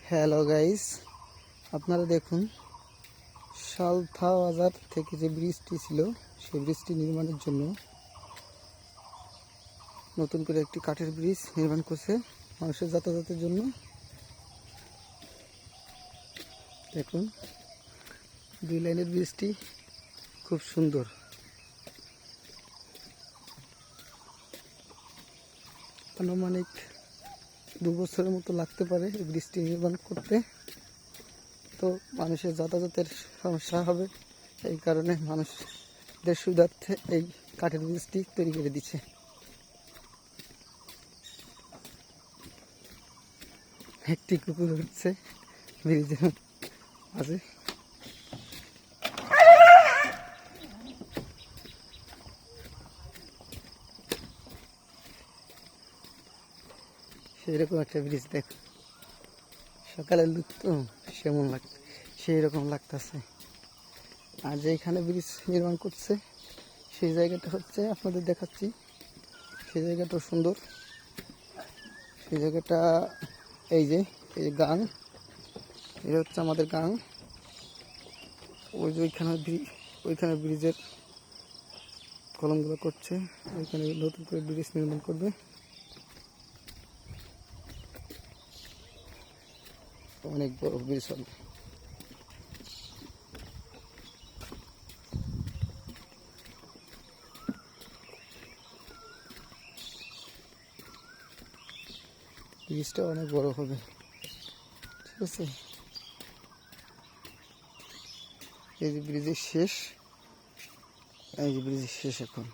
Hello guys, আপনারা দেখুন সালথা বাজার থেকে যে ব্রিজটি ছিল সেই ব্রিজটি নির্মাণের জন্য নতুন করে একটি কাঠের ব্রিজ নির্মাণ করছে মানুষের যাতায়াতের জন্য। দেখুন 2 লাইনের ব্রিজটি খুব সুন্দর। আনুমানিক 2 বছরের মতো লাগতে পারে এই ব্রিজটি নির্মাণ করতে। তো মানুষের যাতায়াতের সমস্যা হবে, এই কারণে মানুষদের সুবিধার্থে এই কাঠের ব্রিজটি তৈরি করে দিচ্ছে। একটি কুকুর উঠছে ব্রিজের মাঝে। সেরকম একটা ব্রিজ দেখ, সকালে লুকতো সেই রকম লাগতেছে। আর যেখানে ব্রিজ নির্মাণ করছে সেই জায়গাটা হচ্ছে আপনাদের দেখাচ্ছি। সেই জায়গাটাও সুন্দর। সেই জায়গাটা এই যে গাং, এটা হচ্ছে আমাদের গাং। ওই যে ওইখানে ব্রিজের কলমগুলো করছে, ওইখানে নতুন করে ব্রিজ নির্মাণ করবে। অনেক বড় ব্রিজ হবে। ব্রিজটা অনেক বড় হবে, ঠিক আছে। এই যে ব্রিজের শেষ, এই যে ব্রিজের শেষ এখন।